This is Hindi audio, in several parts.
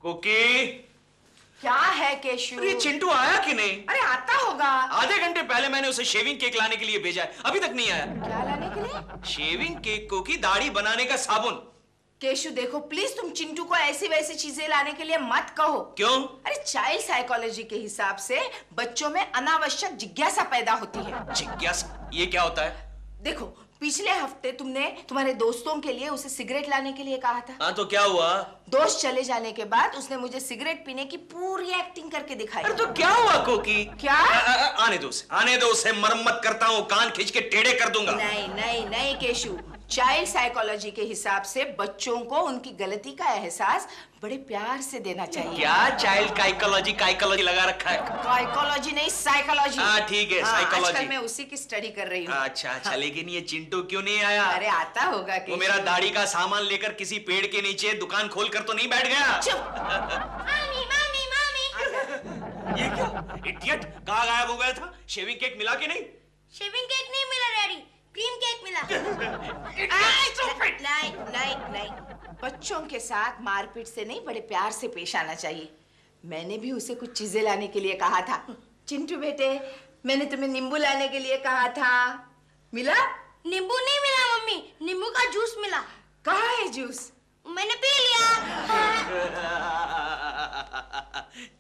कुकी। क्या है केशु? अरे चिंटू आया कि नहीं? अरे आता होगा। आधे घंटे पहले मैंने उसे शेविंग केक लाने के लिए भेजा है, अभी तक नहीं आया। क्या लाने के लिए? शेविंग केक कुकी, दाढ़ी बनाने का साबुन। केशु देखो प्लीज, तुम चिंटू को ऐसी वैसी चीजें लाने के लिए मत कहो। क्यों? अरे चाइल्ड साइकोलॉजी के हिसाब से बच्चों में अनावश्यक जिज्ञासा पैदा होती है। जिज्ञासा? ये क्या होता है? देखो पिछले हफ्ते तुमने तुम्हारे दोस्तों के लिए उसे सिगरेट लाने के लिए कहा था। हाँ तो क्या हुआ? दोस्त चले जाने के बाद उसने मुझे सिगरेट पीने की पूरी एक्टिंग करके दिखाई। अरे तो क्या हुआ कुकी? क्या? आने दो उसे, आने दो उसे, मरम्मत करता हूँ, कान खींच के टेढ़े कर दूंगा। नहीं नहीं नहीं केशु, चाइल्ड साइकोलॉजी के हिसाब से बच्चों को उनकी गलती का एहसास बड़े प्यार से देना चाहिए। क्या चाइल्ड काइकोलॉजी लगा रखा है? साइकोलॉजी नहीं साइकोलॉजी। हाँ ठीक है, साइकोलॉजी। आजकल मैं उसी की स्टडी कर रही हूँ। अच्छा, लेकिन ये चिंटू क्यों नहीं आया? अरे आता होगा वो मेरा दाढ़ी का सामान लेकर किसी पेड़ के नीचे दुकान खोल कर तो नहीं बैठ गया? चुप। मामी मामी मामी। ये क्या इडियट, कहाँ गायब हो गया था? शेविंग केक मिला कि नहीं? शेविंग केक नहीं मिला डैडी, क्रीम केक मिला। नहीं नहीं नहीं, बच्चों के साथ मारपीट से नहीं, बड़े प्यार से पेश आना चाहिए। मैंने भी उसे कुछ चीजें लाने के लिए कहा था। चिंटू बेटे, मैंने तुम्हें नींबू लाने के लिए कहा था, मिला? नींबू नहीं मिला मम्मी, नींबू का जूस मिला। कहाँ है जूस? मैंने पी लिया।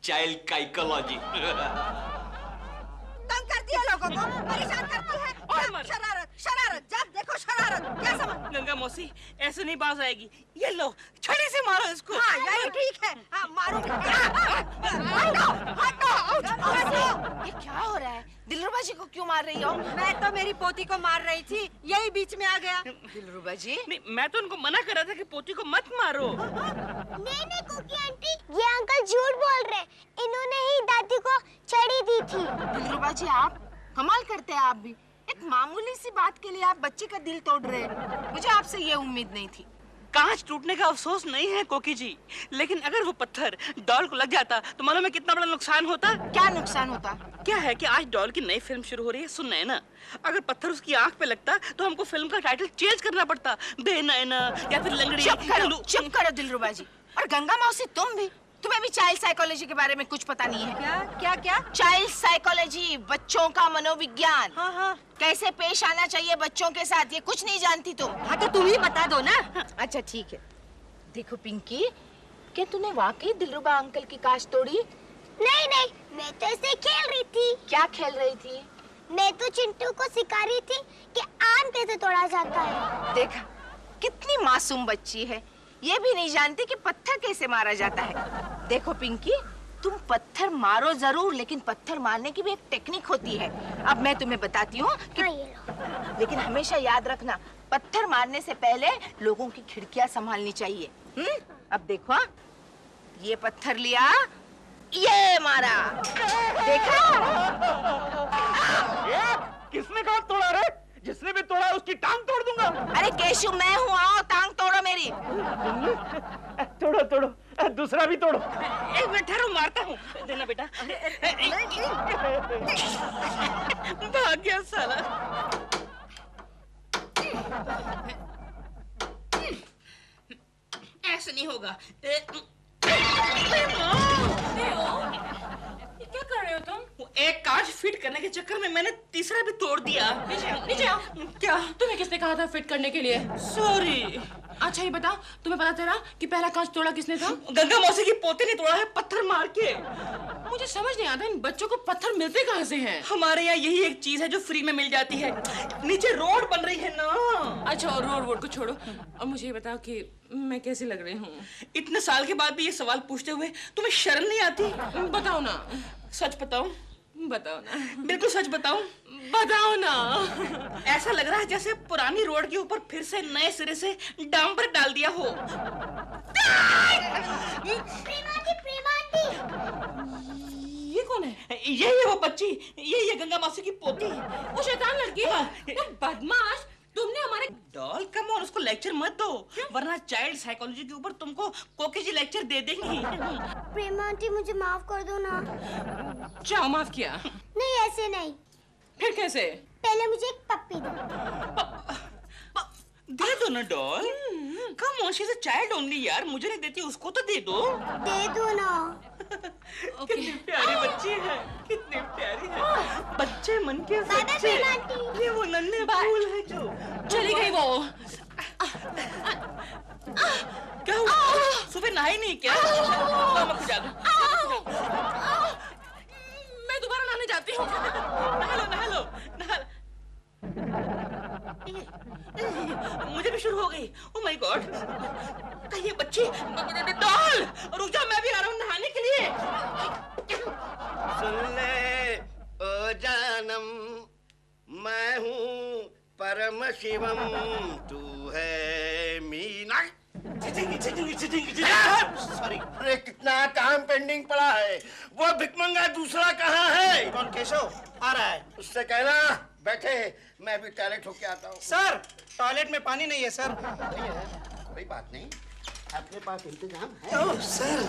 चाइल्ड काइकोलॉजी। तंग करती है लोगों को, परेशान करती है। शरारत शरारत, जब देखो शरारत। क्या समझ? गंगा मौसी ऐसे नहीं बाज आएगी, ये लो छड़ी से मारो इसको। हाँ यही ठीक है। हाँ मारो। हटो हटो हटो। ये क्या हो रहा है? दिलरुबा जी को क्यों मार रही हो? मैं तो मेरी पोती को मार रही थी, यही बीच में आ गया। दिलरुबा जी, नहीं, मैं तो उनको मना कर रहा था कि पोती को मत मारो। नहीं नहीं कुकी आंटी, ये अंकल झूठ बोल रहे, इन्होंने ही दादी को छड़ी दी थी। दिलरुबा जी आप कमाल करते हैं। आप भी एक मामूली सी बात के लिए आप बच्चे का दिल तोड़ रहे हैं। मुझे आपसे ये उम्मीद नहीं थी। कांच टूटने का अफसोस नहीं है कोकी जी, लेकिन अगर वो पत्थर डॉल को लग जाता तो मालूम है कितना बड़ा नुकसान होता। क्या नुकसान होता? क्या है कि आज डॉल की नई फिल्म शुरू हो रही है, सुन रहे हैं ना? अगर पत्थर उसकी आंख पे लगता तो हमको फिल्म का टाइटल चेंज करना पड़ता, बेनैना या फिर लंगड़ी। चुप करो दिलरुबा जी। और गंगा मौसी तुम भी, तुम्हें भी चाइल्ड साइकोलॉजी के बारे में कुछ पता नहीं है? क्या क्या क्या? चाइल्ड साइकोलॉजी, बच्चों का मनोविज्ञान। हाँ हाँ। कैसे पेश आना चाहिए बच्चों के साथ, ये कुछ नहीं जानती तुम। हाँ तो तुम ही बता दो ना। अच्छा ठीक है। देखो पिंकी, क्या तूने वाकई दिलरुबा अंकल की कांच तोड़ी? नहीं नहीं, मैं तो ऐसे खेल रही थी। क्या खेल रही थी? मैं तो चिंटू को सिखा रही थी कि आम कैसे तोड़ा जाता है। देखा कितनी मासूम बच्ची है, ये भी नहीं जानती कि पत्थर कैसे मारा जाता है। देखो पिंकी, तुम पत्थर मारो जरूर, लेकिन पत्थर मारने की भी एक टेक्निक होती है। अब मैं तुम्हें बताती हूँ कि... हाँ, ये लो। लेकिन हमेशा याद रखना, पत्थर मारने से पहले लोगों की खिड़कियां संभालनी चाहिए। अब देखो, ये पत्थर लिया, ये मारा, देखा? किसने कहा तोड़ा रे? जिसने भी तोड़ा उसकी टांग तोड़ दूंगा। अरे केशु मैं हूँ, आओ टांग तोड़ो मेरी। तोड़ो तोड़ो, दूसरा भी तोड़ो। एक मिनट ठहरो, मारता हूँ, देना बेटा। भाग गया साला। ऐसे नहीं होगा। क्या कर रहे हो तुम? वो एक कांच फिट करने के चक्कर में मैंने तीसरा भी तोड़ दिया। नीचे आओ। क्या? तुम्हें किसने कहा था फिट करने के लिए? सॉरी। अच्छा ये बताओ, तुम्हें पता चला कि पहला कांच तोड़ा किसने था? गंगा मौसी की पोती ने तोड़ा है, पत्थर मार के। मुझे समझ नहीं आता इन बच्चों को पत्थर मिलते कहाँ से हैं? हमारे यहाँ यही एक चीज है जो फ्री में मिल जाती है। नीचे रोड बन रही है ना। अच्छा और रोड को छोड़ो, और मुझे ये बताओ कि मैं कैसी लग रही हूँ? इतने साल के बाद भी ये सवाल पूछते हुए तुम्हें शर्म नहीं आती? बताओ ना। सच बताओ? बताओ ना। बिल्कुल सच बताओ? बताओ ना। ऐसा लग रहा है जैसे पुरानी रोड के ऊपर फिर से नए सिरे से डांबर डाल दिया हो। प्रेमांटी। ये कौन है? यही है वो बच्ची, यही है गंगा मौसी की पोती। वो शैतान लड़की। वो बदमाश, तुमने हमारे डॉल कम और उसको लेक्चर मत दो, वरना चाइल्ड साइकोलॉजी के ऊपर तुमको कोकी जी लेक्चर दे देंगी। प्रेमा आंटी मुझे माफ कर दो ना। जाओ, माफ किया? नहीं ऐसे नहीं। फिर कैसे? पहले मुझे एक पप्पी दो। दे दो ना doll. Come on, she is a child only यार, मुझे नहीं देती, उसको तो दे दो। दे दो ना। कितनी प्यारी बच्ची है, कितनी प्यारी है। बच्चे मन के बाय सच्चे। Bye aunty. ये वो नन्हे फूल है जो चली गई वो। क्या हुआ? सुबह नहाई नहीं क्या? मैं खुद जा दूं। मैं दोबारा नहाने जाती हूँ। नहा लो। मुझे भी शुरू हो गई। ओह माय गॉड, ये बच्ची डॉल, रुक जा, मैं भी आ रहा हूँ नहाने के लिए। सुन ले ओ जानम, मैं हूँ परम शिवम, तू है मीना। सॉरी, अरे कितना काम पेंडिंग पड़ा है। वो भिकमंगा दूसरा कहाँ है? कौन? केशव आ रहा है। उससे कहना बैठे, मैं भी टॉयलेट होके आता हूँ। सर टॉयलेट में पानी नहीं है सर। नहीं है, कोई बात नहीं, अपने पास इंतजाम है। ओह सर,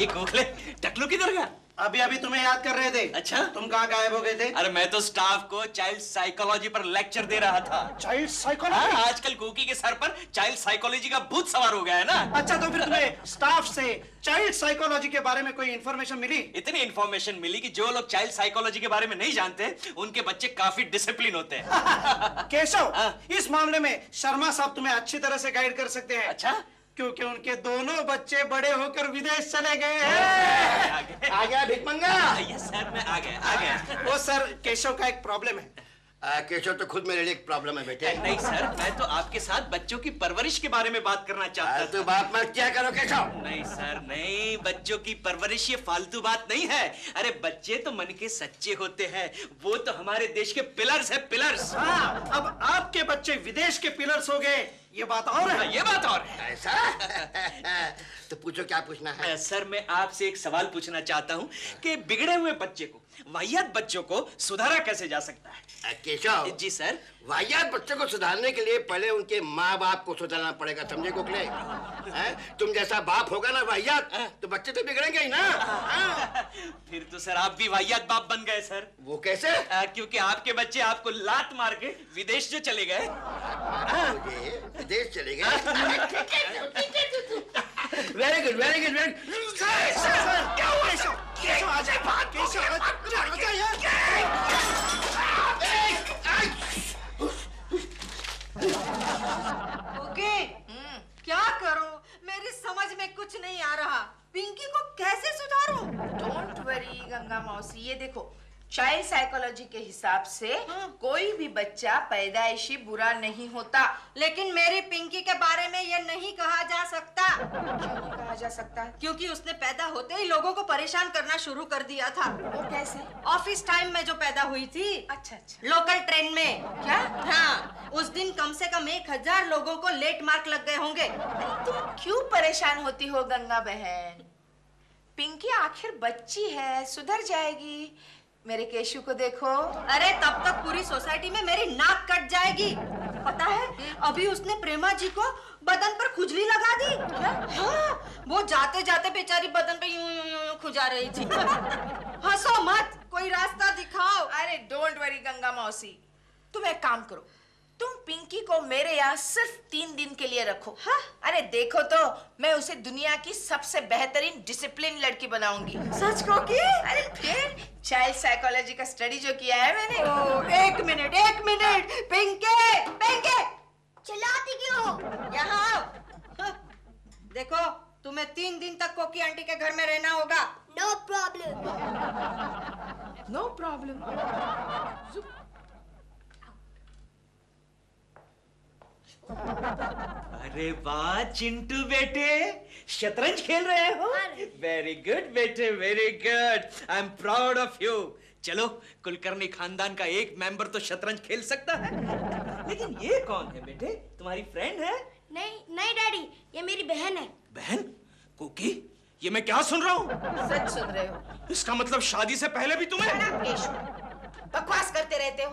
एक गोखले टकलू किधर गया? अभी अभी तुम्हें याद कर रहे थे। अच्छा? तुम कहाँ गायब हो गए थे? अरे मैं तो स्टाफ को चाइल्ड साइकोलॉजी पर लेक्चर दे रहा था। चाइल्ड हाँ, साइकोलॉजी? आजकल कुकी के सर पर चाइल्ड साइकोलॉजी का भूत सवार हो गया है ना। अच्छा, तो फिर तुम्हें स्टाफ से चाइल्ड साइकोलॉजी के बारे में कोई इंफॉर्मेशन मिली? इतनी इंफॉर्मेशन मिली कि जो लोग चाइल्ड साइकोलॉजी के बारे में नहीं जानते, उनके बच्चे काफी डिसिप्लिन होते हैं। केशव, हाँ। इस मामले में शर्मा साहब तुम्हें अच्छी तरह से गाइड कर सकते हैं। अच्छा? क्योंकि उनके दोनों बच्चे बड़े होकर विदेश चले गए हैं। आ गया भिकमंगा? यस सर, मैं आ गया। वो सर, केशव का एक प्रॉब्लम है। केशव तो खुद मेरे लिए एक प्रॉब्लम है बेटे। नहीं सर, मैं तो आपके साथ बच्चों की परवरिश के बारे में बात करना चाहता तू था। बात मत क्या करो केशव। नहीं सर, नहीं, बच्चों की परवरिश ये फालतू बात नहीं है। अरे बच्चे तो मन के सच्चे होते हैं, वो तो हमारे देश के पिलर्स है, पिलर्स। हाँ, अब आपके बच्चे विदेश के पिलर्स हो गए, ये बात और है। ये बात और है। ऐसा? तो पूछो क्या पूछना है। सर, मैं आपसे एक सवाल पूछना चाहता हूँ कि बिगड़े हुए बच्चे को, वाहियात बच्चों को सुधारा कैसे जा सकता है? केशव जी सर। वाहियात बच्चों को सुधारने के लिए पहले उनके माँ बाप को सुधारना पड़ेगा, समझे गोखले? हैं? तुम जैसा बाप होगा ना वाहियात, तो बच्चे तो बिगड़ेंगे ही ना। फिर तो सर आप भी वाहियात बाप बन गए सर। वो कैसे? क्योंकि आपके बच्चे आपको लात मार के विदेश जो चले गए। विदेश चले गए। Very good, very good, very good. क्या हुआ? केशव आ जाए, केशव आ जाए यार। ओके, क्या करो? मेरी समझ में कुछ नहीं आ रहा। पिंकी को कैसे सुधारूं? डोंट वरी गंगा मौसी, ये देखो, चाइल्ड साइकोलॉजी के हिसाब से कोई भी बच्चा पैदाइशी बुरा नहीं होता। लेकिन मेरी पिंकी के बारे में ये नहीं कहा जा सकता। क्यों नहीं कहा जा सकता? क्योंकि उसने पैदा होते ही लोगों को परेशान करना शुरू कर दिया था। वो कैसे? ऑफिस टाइम में जो पैदा हुई थी। अच्छा अच्छा। लोकल ट्रेन में। क्या? हाँ, उस दिन कम से कम 1000 लोगों को लेट मार्क लग गए होंगे। तुम क्यों परेशान होती हो गंगा बहन? पिंकी आखिर बच्ची है, सुधर जाएगी। मेरे केशु को देखो। अरे तब तक पूरी सोसाइटी में मेरी नाक कट जाएगी। पता है, अभी उसने प्रेमा जी को बदन पर खुजली लगा दी। क्या? हाँ, वो जाते जाते बेचारी बदन पे यूं यूं यूं खुजा रही थी। हंसो मत, कोई रास्ता दिखाओ। अरे डोंट वरी गंगा मौसी, तुम एक काम करो, तुम पिंकी को मेरे यहाँ सिर्फ 3 दिन के लिए रखो। हाँ? अरे देखो तो, मैं उसे दुनिया की सबसे बेहतरीन डिसिप्लिन लड़की बनाऊंगी। सच को की? अरे फिर चाइल्ड साइकोलॉजी का स्टडी जो किया है मैंने। एक मिनट, पिंकी, पिंकी, चिल्लाती क्यों हो? यहाँ आओ। हाँ, देखो, तुम्हें 3 दिन तक कोकी आंटी के घर में रहना होगा। No problem. No problem. अरे वाह चिंटू बेटे, शतरंज खेल रहे हो? वेरी गुड बेटे, very good. I am proud of you. चलो, कुलकर्णी खानदान का एक मेंबर तो शतरंज खेल सकता है। लेकिन ये कौन है बेटे? तुम्हारी फ्रेंड है? नहीं डैडी, ये मेरी बहन है। बहन? कुकी, ये मैं क्या सुन रहा हूँ? सच सुन रहे हो? इसका मतलब शादी से पहले भी तुम्हें? केशव, बकवास करते रहते हो।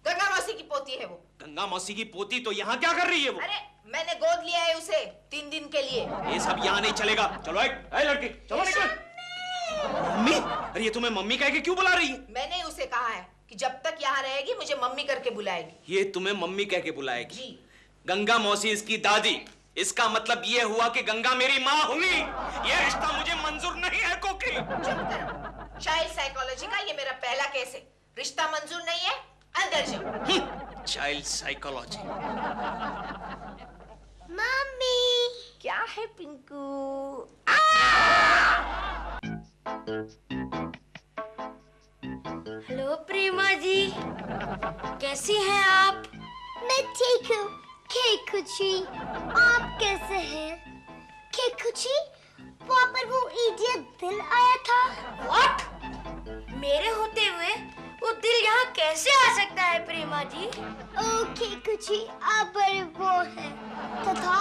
गंगा मौसी की पोती है वो। गंगा मौसी की पोती तो यहाँ क्या कर रही है वो? अरे मैंने गोद लिया है उसे 3 दिन के लिए। ये सब यहाँ नहीं चलेगा। चलो लड़की, चलो निकल। मम्मी? अरे ये तुम्हें मम्मी कह के क्यों बुला रही है? मैंने उसे कहा है कि जब तक यहाँ रहेगी मुझे मम्मी करके बुलाएगी। ये तुम्हें मम्मी कह के बुलाएगी? जी। गंगा मौसी इसकी दादी, इसका मतलब ये हुआ कि गंगा मेरी माँ हुई। ये रिश्ता मुझे मंजूर नहीं है कोकी। चुप करो। चाइल्ड साइकोलॉजी का ये मेरा पहला केस है। रिश्ता मंजूर नहीं है, अंदर जाओ। Child psychology. मम्मी क्या है पिंकू? हेलो प्रेमा जी, कैसी हैं आप? मैं ठीक हूँ केकुची, आप कैसे हैं? केकुची, वहाँ पर वो इडियट दिल आया था। What? मेरे होते हुए वो दिल यहाँ कैसे आ सकता है प्रेमा जी? ओ केकुची, आप बड़े वो हैं। तथा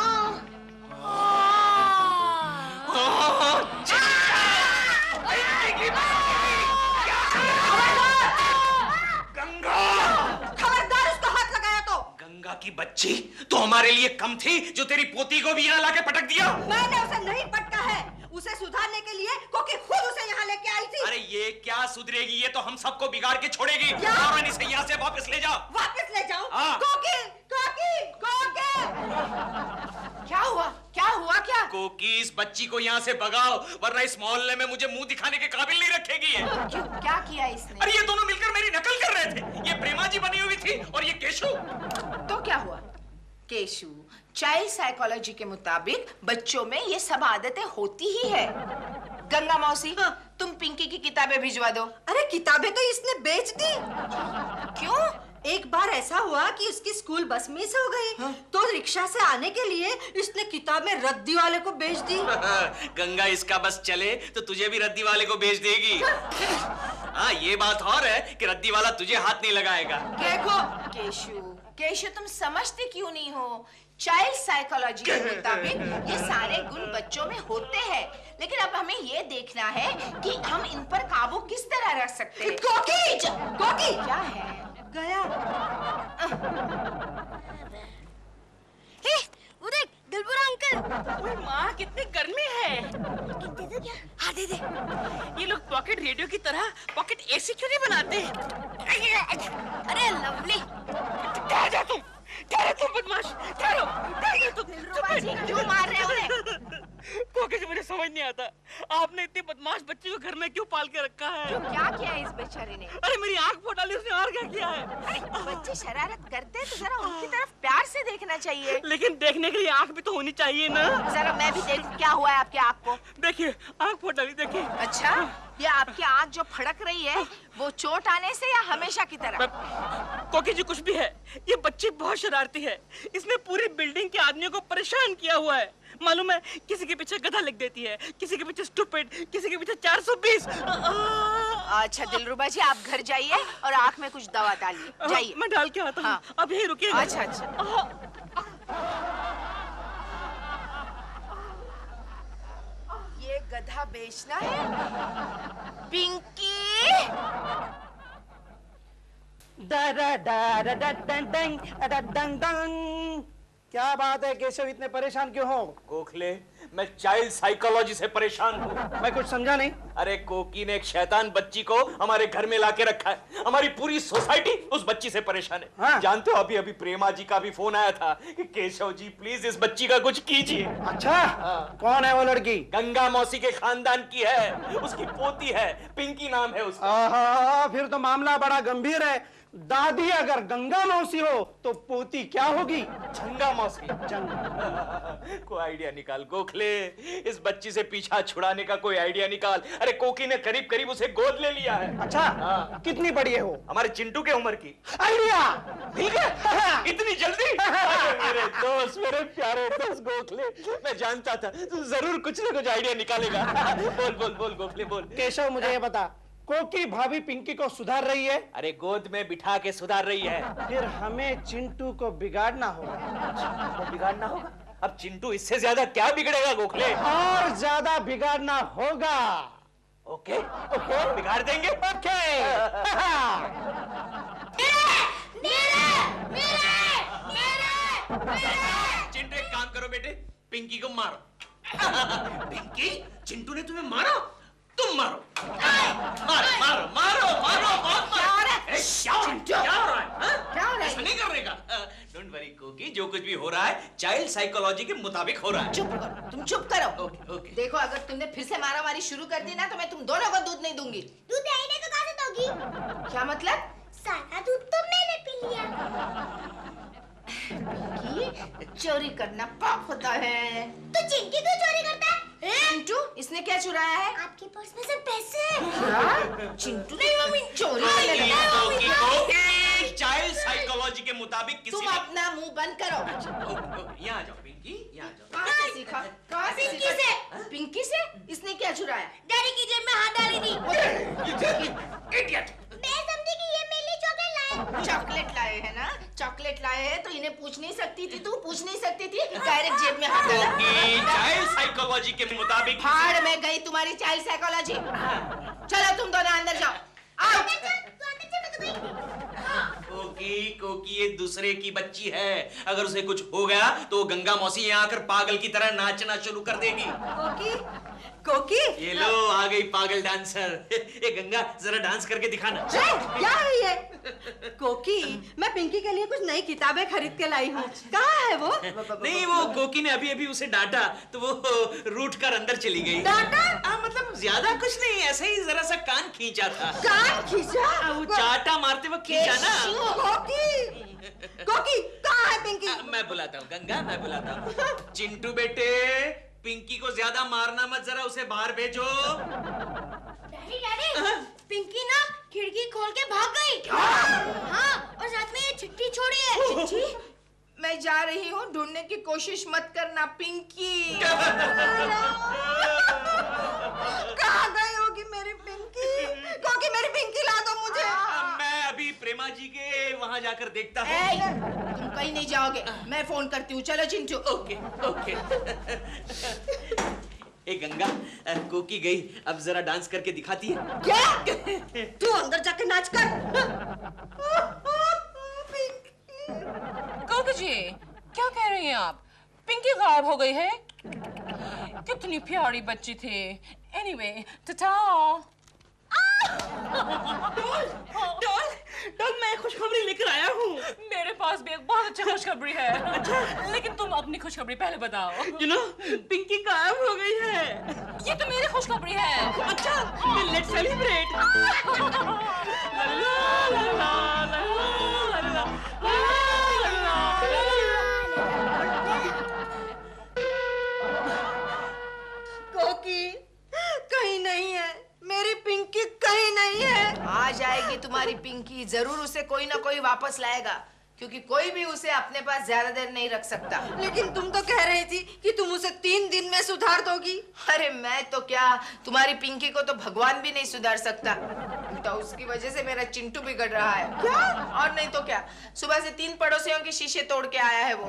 खबरदार उसको हाथ लगाया तो। गंगा की बच्ची, तो हमारे लिए कम थी जो तेरी पोती को भी यहाँ लाके पटक दिया? मैंने उसे नहीं पटका है, उसे सुधारने के लिए कोकी खुद उसे यहाँ लेके आई थी। अरे ये क्या सुधरेगी, ये तो हम सबको बिगाड़ के छोड़ेगी। क्या? और इसे यहाँ से वापस ले जाओ। वापस ले जाओ? हाँ। कोकी, कोकी, कोकी। क्या हुआ? क्या हुआ? क्या? कोकी, इस बच्ची को यहाँ से भगाओ, वरना इस मोहल्ले में मुझे मुंह दिखाने के काबिल नहीं रखेगी ये। क्यों? क्या किया इसने? अरे ये दोनों मिलकर मेरी नकल कर रहे थे। ये प्रेमा जी बनी हुई थी और ये केशु। तो क्या हुआ? केशु, चाइल्ड साइकोलॉजी के मुताबिक बच्चों में ये सब आदतें होती ही है। गंगा मौसी, तुम पिंकी की किताबें भिजवा दो। अरे किताबें तो इसने बेच दी। क्यों? एक बार ऐसा हुआ कि उसकी स्कूल बस मिस हो गई, तो रिक्शा से आने के लिए इसने किताबें रद्दी वाले को बेच दी। गंगा, इसका बस चले तो तुझे भी रद्दी वाले को बेच देगी। हाँ, ये बात और है कि रद्दी वाला तुझे हाथ नहीं लगाएगा। देखो केशु, केशु तुम समझते क्यों नहीं हो? चाइल्ड साइकोलॉजी के मुताबिक ये सारे गुण बच्चों में होते हैं, लेकिन अब हमें ये देखना है कि हम इन पर काबू किस तरह रख सकते हैं। कोकी, कोकी, क्या है? गया। वो देख, दिलबरा अंकल। ओए माँ, कितनी गर्मी है। दे दो क्या? हाँ दे दे। ये लोग पॉकेट रेडियो की तरह पॉकेट एसी क्यों नहीं बनाते? अरे लवली। क्या जा तुम? तुम बदमाश, ठहरो, तुम दिलरुबा जी, क्यों मार रहे हो उन्हें? कोकी जी, मुझे समझ नहीं आता, आपने इतनी बदमाश बच्ची को घर में क्यों पाल के रखा है? क्यों, क्या किया है इस बेचारी ने? अरे मेरी आंख फोड़ डाली उसने, और क्या किया है? अरे बच्चे शरारत करते हैं तो जरा उनकी तरफ प्यार से देखना चाहिए। लेकिन देखने के लिए आंख भी तो होनी चाहिए ना। जरा मैं भी देखूं क्या हुआ है आपके आंख को। देखिए, आंख फोड़ डाली, देखिए। अच्छा, ये आपकी आंख जो फड़क रही है वो चोट आने से या हमेशा की तरह? कोकी जी, कुछ भी है, ये बच्ची बहुत शरारती है। इसने पूरी बिल्डिंग के आदमियों को परेशान किया हुआ है। मालूम है, किसी के पीछे गधा लिख देती है, किसी के पीछे स्टूपिड, किसी के पीछे 420। अच्छा दिलरुबा जी, आप घर जाइए और आंख में कुछ दवा डालिए। जाइए। मैं डाल के आता हूँ। हाँ। अब यही रुकिए। अच्छा अच्छा। ये गधा बेचना है? पिंकी, क्या बात है केशव, इतने परेशान क्यों हो? गोखले, मैं चाइल्ड साइकोलॉजी से परेशान हूँ। मैं कुछ समझा नहीं। अरे कोकी ने एक शैतान बच्ची को हमारे घर में लाके रखा है। हमारी पूरी सोसाइटी उस बच्ची से परेशान है। हाँ। जानते हो, अभी अभी प्रेमा जी का भी फोन आया था कि केशव जी प्लीज इस बच्ची का कुछ कीजिए। अच्छा, कौन है वो लड़की? गंगा मौसी के खानदान की है, उसकी पोती है, पिंकी नाम है उसका। आहा, फिर तो मामला बड़ा गंभीर है। दादी अगर गंगा मौसी हो तो पोती क्या होगी? गंगा मौसी। कोई आइडिया निकाल गोखले, इस बच्ची से पीछा छुड़ाने का कोई आइडिया निकाल। अरे कोकी ने करीब करीब उसे गोद ले लिया है। अच्छा, हाँ। कितनी बड़ी है वो? हमारे चिंटू के उम्र की। आइडिया ठीक है, इतनी जल्दी? अरे मेरे दोस्त, मेरे प्यारे दोस्त गोखले, मैं जानता था तू जरूर कुछ ना कुछ आइडिया निकालेगा। बोल बोल बोल गोखले बोल। केशव, मुझे ये बता, कोकी भाभी पिंकी को सुधार रही है? अरे गोद में बिठा के सुधार रही है। फिर हमें चिंटू को बिगाड़ना होगा। तो बिगाड़ना होगा। अब चिंटू इससे ज्यादा क्या बिगड़ेगा गोखले? और ज्यादा बिगाड़ना होगा। ओके ओके, बिगाड़ देंगे। ओके। चिंटू, एक काम करो बेटे, पिंकी को मारो। पिंकी, चिंटू ने तुम्हें मारा, तुम मारो। मारो मारो मारो मारो, बहुत मारो। रहा है चाइल्ड साइकोलॉजी के मुताबिक हो रहा है। चुप करो, तुम चुप करो। Okay okay. देखो अगर तुमने फिर से मारामारी शुरू कर दी ना तो मैं तुम दोनों को दूध नहीं दूंगी। दूध देने को कहाँ से दोगी? क्या मतलब? सारा दूध तो मैंने पी लिया। कि चोरी करना पाप होता है। तो चिंकी क्यों चोरी करता है? चिंटू, इसने क्या चुराया है? आपके पर्स में से पैसे। क्या? चिंटू नहीं मम्मी, चोरी करने लगा। चाइल्ड साइकोलॉजी के मुताबिक किसी तुम ने अपना मुंह बंद करो। यहाँ आ जाओ पिंकी, यहाँ आ जाओ। कहाँ से सीखा? कहाँ से पिंकी सीखा? से। पिंकी से? इसने क्या चुराया? डैडी की जेब में हाथ डाली थी। इडियट। मैं समझी कि ये मेरे लिए चॉकलेट लाए। चॉकलेट लाए है ना? चॉकलेट लाए हैं तो इन्हें पूछ नहीं सकती थी? तू पूछ नहीं सकती थी? डायरेक्ट जेब में हाथ डाला। चाइल्ड साइकोलॉजी के मुताबिक फाड़ में गई तुम्हारी चाइल्ड साइकोलॉजी। चलो तुम दोनों अंदर जाओ। आओ। कोकी कोकी ये दूसरे की बच्ची है, अगर उसे कुछ हो गया तो वो गंगा मौसी यहाँ आकर पागल की तरह नाचना शुरू कर देगी। कोकी, कोकी, ये लो आ गई पागल डांसर। ए गंगा जरा डांस करके दिखाना। क्या है ये? कोकी, मैं पिंकी के लिए कुछ नई किताबें खरीद के लाई हूँ। कहाँ है वो? नहीं वो कोकी ने अभी अभी उसे डांटा तो वो रूठ कर अंदर चली गई। डांटा? मतलब ज्यादा कुछ नहीं, ऐसे ही जरा सा कान खींचा था। कान खींचा? वो चाटा मारते वक्त खींचा ना। कोकी, कोकी, कहाँ है पिंकी? मैं बुलाता हूँ गंगा, मैं बुलाता हूँ। चिंटू बेटे, पिंकी को ज्यादा मारना मत, जरा उसे बाहर भेजो। डैडी, डैडी, पिंकी ना खिड़की खोल के भाग गई। हाँ, और साथ में ये चिट्ठी छोड़ी है। चिट्ठी? मैं जा रही हूँ, ढूंढने की कोशिश मत करना पिंकी। कहाँ गई होगी मेरी पिंकी? कोकी, मेरी पिंकी ला दो मुझे। मैं अभी प्रेमा जी के वहाँ जाकर देखता हूँ। तुम कहीं नहीं जाओगे, मैं फोन करती हूँ। चलो चिंटू। Okay okay. ए गंगा, कोकी गई, अब जरा डांस करके दिखाती है। क्या? तू अंदर जाके नाच कर। कोकी जी, क्या कह रही हैं आप? पिंकी गायब हो गई है? कितनी प्यारी बच्ची थी। एनीवे, टाटा। डॉल, मैं खुशखबरी लेकर आया हूँ। मेरे पास भी एक बहुत अच्छी खुशखबरी है। अच्छा, लेकिन तुम अपनी खुशखबरी पहले बताओ। पिंकी गायब हो गई है। ये तो मेरी खुशखबरी है। अच्छा, लेट्स सेलिब्रेट। कोकी, कहीं नहीं है, मेरी पिंकी कहीं नहीं है। आ जाएगी तुम्हारी पिंकी, जरूर उसे कोई ना कोई वापस लाएगा, क्योंकि कोई भी उसे अपने पास ज्यादा देर नहीं रख सकता। लेकिन तुम तो कह रही थी कि तुम उसे 3 दिन में सुधार दोगी। अरे मैं तो क्या, तुम्हारी पिंकी को तो भगवान भी नहीं सुधार सकता। तो उसकी वजह से मेरा चिंटू बिगड़ रहा है। क्या? और नहीं तो क्या, सुबह से 3 पड़ोसियों के शीशे तोड़ के आया है वो।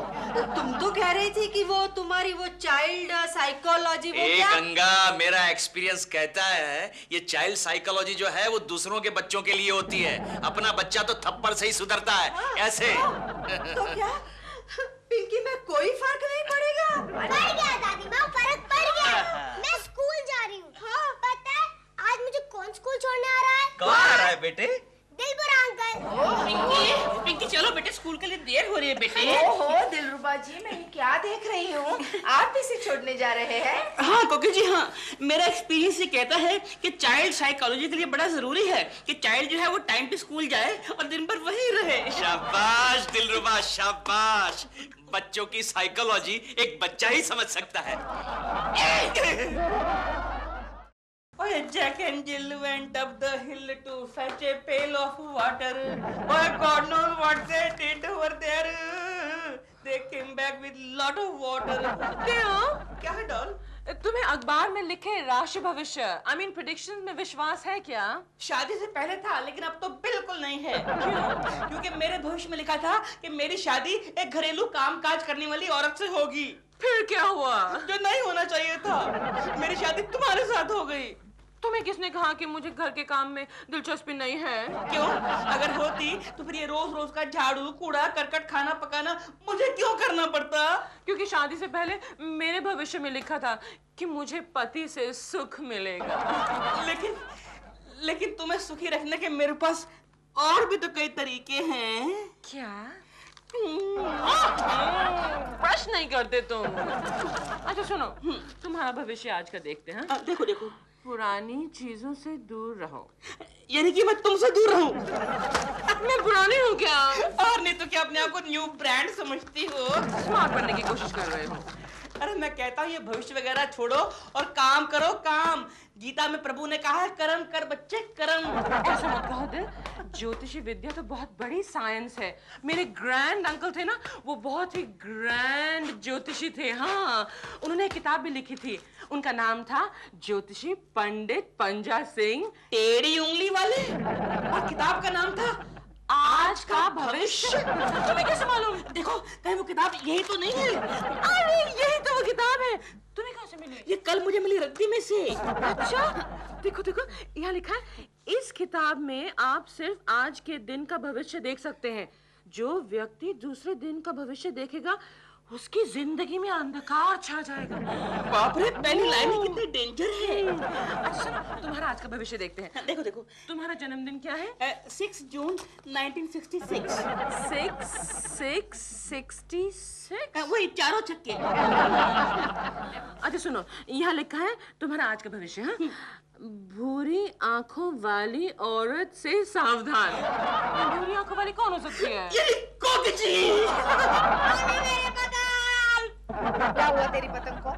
तुम तो कह रही थी कि वो तुम्हारी वो चाइल्ड साइकोलॉजी वो ए क्या? गंगा, मेरा एक्सपीरियंस कहता है ये चाइल्ड साइकोलॉजी जो है वो दूसरों के बच्चों के लिए होती है, अपना बच्चा तो थप्पड़ से ही सुधरता है। ऐसे तो क्या पिंकी में कोई फर्क नहीं पड़ेगा? पड़ गया दादी माँ, फर्क पड़ गया। मैं स्कूल जा रही हूँ। हाँ, पता है आज मुझे कौन स्कूल छोड़ने आ रहा है? कौन आ रहा है बेटे? दिलबरा अंकल। पिंकी चलो बेटे, स्कूल के लिए देर हो रही है बेटे। ओहो दिलरुबा जी, मैं ये क्या देख रही हूँ, आप इसे छोड़ने जा रहे हैं? हाँ कोकी जी, हाँ, मेरा एक्सपीरियंस ये कहता है कि चाइल्ड साइकोलॉजी के लिए बड़ा जरूरी है कि चाइल्ड जो है वो टाइम पे स्कूल जाए और दिन भर वहीं रहे। शाबाश दिलरुबा, शाबाश। बच्चों की साइकोलॉजी एक बच्चा ही समझ सकता है। Oh, Jack and Jill went up the hill to fetch a pail of water. Oh, God knows what they did over there. They came back with lot of water. क्या है डॉल? तुम्हें अखबार में लिखे राशि भविष्य प्रेडिक्शंस में विश्वास है क्या? शादी से पहले था, लेकिन अब तो बिल्कुल नहीं है। क्यों? क्योंकि मेरे भविष्य में लिखा था कि मेरी शादी एक घरेलू कामकाज करने वाली औरत से होगी। फिर क्या हुआ? जो नहीं होना चाहिए था, मेरी शादी तुम्हारे साथ हो गई। तुम्हें किसने कहा कि मुझे घर के काम में दिलचस्पी नहीं है? क्यों? अगर होती तो फिर ये रोज रोज का झाड़ू, कूड़ा, करकट, खाना पकाना मुझे क्यों करना पड़ता? क्योंकि शादी से पहले मेरे भविष्य में लिखा था कि मुझे पति से सुख मिलेगा। लेकिन तुम्हें सुखी रखने के मेरे पास और भी तो कई तरीके हैं। क्या? ब्रश नहीं करते तुम। अच्छा सुनो, तुम्हारा भविष्य आज का देखते हैं। देखो देखो। पुरानी चीजों से दूर रहो। यानी कि मैं तुमसे दूर रहूं? मैं पुरानी हूँ क्या? और नहीं तो क्या अपने आप को न्यू ब्रांड समझती हो? स्मार्ट बनने की कोशिश कर रहे हो। अरे मैं कहता हूँ ये भविष्य वगैरह छोड़ो और काम करो काम। गीता में प्रभु ने कहा है कर्म कर बच्चे कर्म। ऐसा मत कहो दिल, ज्योतिषी विद्या तो बहुत बड़ी साइंस है। मेरे ग्रैंड अंकल थे ना, वो बहुत ही ग्रैंड ज्योतिषी थे। हाँ, उन्होंने एक किताब भी लिखी थी, उनका नाम था ज्योतिषी पंडित पंजा सिंह टेढ़ी उंगली वाले, और किताब का नाम था आज का भविष्य। तुम्हें कैसे मालूम? देखो कहीं वो किताब यही तो नहीं है? अरे यही तो वो किताब है। तुम्हें कहाँ से मिली? ये कल मुझे मिली रद्दी में से। अच्छा, देखो देखो यहाँ लिखा है, इस किताब में आप सिर्फ आज के दिन का भविष्य देख सकते हैं। जो व्यक्ति दूसरे दिन का भविष्य देखेगा उसकी जिंदगी में अंधकार छा जाएगा। बाप रे, पहली लाइन ही कितनी डेंजर है। अच्छा, तुम्हारा आज का भविष्य देखते हैं। देखो देखो, तुम्हारा जन्मदिन क्या है? 6 जून 1966। 666? वही चारों छक्के। अच्छा सुनो, यहाँ लिखा है तुम्हारा आज का भविष्य है, भूरी आंखों वाली औरत से सावधान। भूरी आंखों वाली कौन हो सकती है? क्या हुआ तेरी पतंग को?